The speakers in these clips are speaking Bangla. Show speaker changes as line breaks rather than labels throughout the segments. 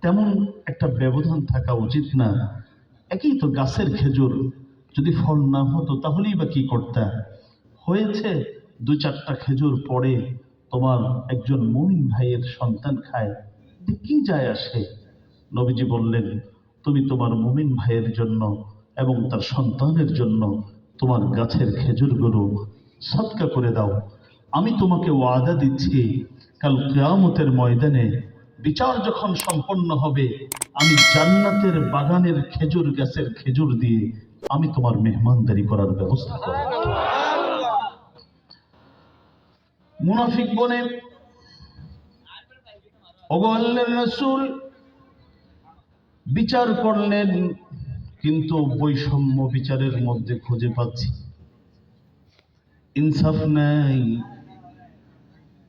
তেমন একটা ব্যবধান থাকা উচিত না। একই তো গাছের খেজুর, যদি ফল না হতো তাহলেই বা কি করতে হয়েছে। দু চারটা খেজুর পড়ে তোমার একজন মুমিন ভাইয়ের সন্তান খায়, এতে কি যায় আসে? নবীজি বললেন, তুমি তোমার মুমিন ভাইয়ের জন্য এবং তার সন্তানের জন্য তোমার গাছের খেজুরগুলো সদকা করে দাও। আমি তোমাকে ওয়াদা দিচ্ছি, কাল কিয়ামতের ময়দানে বিচার যখন সম্পন্ন হবে, আমি জান্নাতের বাগানের খেজুর গাছের খেজুর দিয়ে আমি তোমার মেহমানদারি করার ব্যবস্থা করব। মুনাফিক বনে, ওগো আল্লাহর রাসূল, বিচার করলেন কিন্তু বৈষম্য বিচারের মধ্যে খুঁজে পাচ্ছি, ইনসাফ নাই।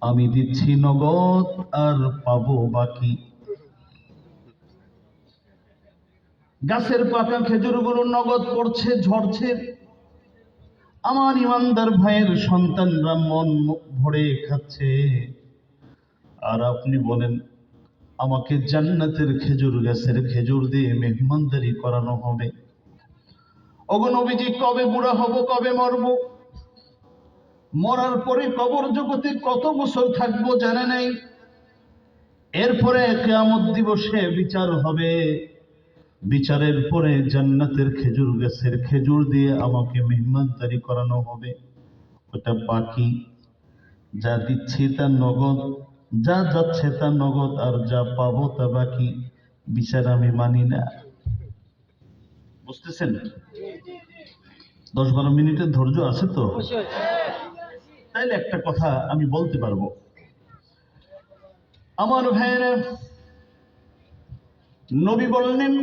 আমি দিচ্ছি নগদ আর পাবো বাকি। গাছের পাকা খেজুরগুলো নগদ পড়ছে, ঝরছে। আমার ইমানদার ভাইয়ের সন্তানরা মন ভরে খাচ্ছে, আর আপনি বলেন আমাকে জান্নাতের খেজুর গাছের খেজুর দিয়ে মেহমানদারি করানো হবে। ওগো নবীজি, কবে বুড়া হব, কবে মরব? মরার পরে কবর জগতে কত বছর থাকবো জানা নাই। এরপরে কিয়ামত দিবসে বিচার হবে, বিচারের পরে জান্নাতের খেজুর গাছের খেজুর দিয়ে আমাকে মেহমানদারি করানো হবে। ওটা বাকি, যা দিচ্ছি তা নগদ, যা যাচ্ছে তা নগদ, আর যা পাবো তা বাকি। বিচার আমি মানি না। বুঝতেছেন? 10-12 মিনিটের ধৈর্য আছে তো? তাইলে একটা কথা আমি বলতে পারবো। আমার ভাইয়েরা, নবী বললেন,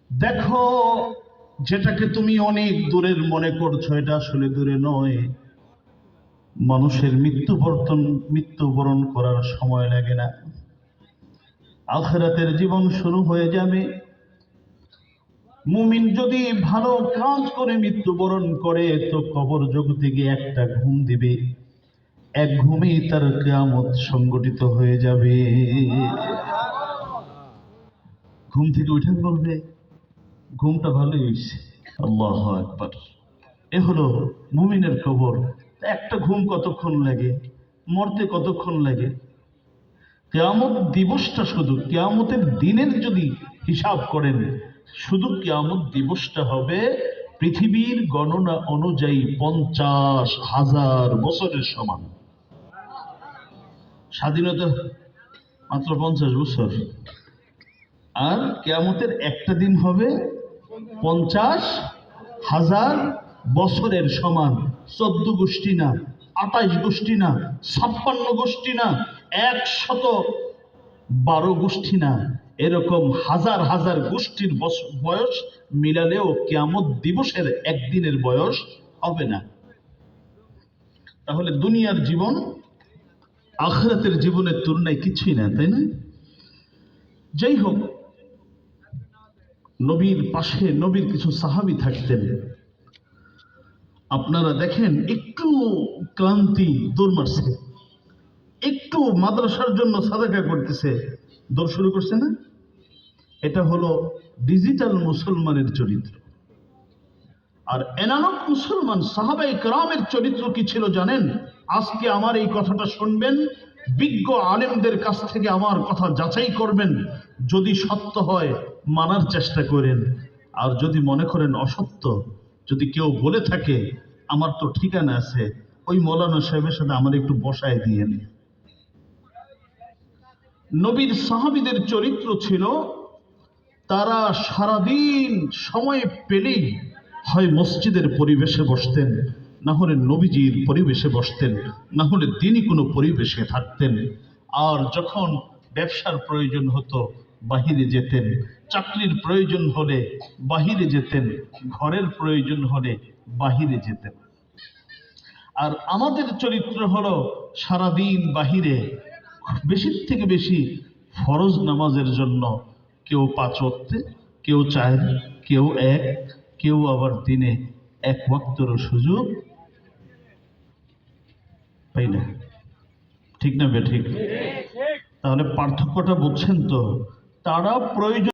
দেখো যেটাকে তুমি অনেক দূরের মনে করছো, এটা আসলে দূরে নয়। মানুষের মৃত্যুবরণ করার সময় লাগে না, আখিরাতের জীবন শুরু হয়ে যাবে। মুমিন যদি ভালো কাজ করে মৃত্যুবরণ করে, তো কবর জগতে গিয়ে একটা ঘুম দিবে, এক ঘুমেই তার কিয়ামত সংগঠিত হয়ে যাবে। ঘুম থেকে উঠে বলবে, ঘুমটা ভালোই হয়েছে। আল্লাহু আকবার। এ হলো মুমিনের কবর। একটা ঘুম কতক্ষণ লাগে, মরতে কতক্ষণ লাগে? কিয়ামত দিবসটা, শুধু কিয়ামতের দিনের যদি হিসাব করেন, শুধু কিয়ামত দিবসটা হবে পৃথিবীর গণনা অনুযায়ী 50,000 বছরের সমান। স্বাধীনতা মাত্র 50 বছর, আর কিয়ামতের একটা দিন হবে 50,000 বছরের সমান। 14 গোষ্ঠী না, 28 গোষ্ঠী না, 56 গোষ্ঠী না, 112 গোষ্ঠী না, এরকম হাজার হাজার গোষ্ঠীর বয়স মিলালেও কিয়ামত দিবসের একদিনের বয়স হবে না। তাহলে দুনিয়ার জীবন আখিরাতের জীবনের তুলনায় কিছুই না, তাই না? যাই হোক, নবীর পাশে নবীর কিছু সাহাবী থাকতেন। আপনারা দেখেন, একটু ক্লান্তি দৌড় মারছে, একটু মাদ্রাসার জন্য সাদাকা করতেছে, দৌড় শুরু করছে না? এটা হলো ডিজিটাল মুসলমানের চরিত্র। আর এনালগ মুসলমান সাহাবায়ে কেরামের চরিত্র কি ছিল জানেন? আজকে আমার এই কথাটা শুনবেন, বিজ্ঞ আলেমদের কাছ থেকে আমার কথা যাচাই করবেন। যদি সত্য হয় মানার চেষ্টা করেন, আর যদি মনে করেন অসত্য, যদি কেউ বলে থাকে আমার তো ঠিকানা আছে, ওই মৌলানা সাহেবের সাথে আমার একটু বসায় দিয়েন। নবীর সাহাবীদের চরিত্র ছিল, তারা সারাদিন সময় পেলেই হয় মসজিদের পরিবেশে বসতেন, না হলে নবীজির পরিবেশে বসতেন, না হলে দিনই কোনো পরিবেশে থাকতেন। আর যখন ব্যবসার প্রয়োজন হতো বাহিরে যেতেন, চাকরির প্রয়োজন হলে বাহিরে যেতেন, ঘরের প্রয়োজন হলে বাহিরে যেতেন। আর আমাদের চরিত্র হলো সারাদিন বাহিরে, বেশির থেকে বেশি ফরজ নামাজের জন্য, কেউ 5 ওয়াক্তে, কেউ 4, কেউ 1, কেউ আবার দিনে 1 ওয়াক্তেরও সুযোগ পাই না। ঠিক না বে ঠিক? তাহলে পার্থক্যটা বুঝছেন তো? তারা প্রয়োজন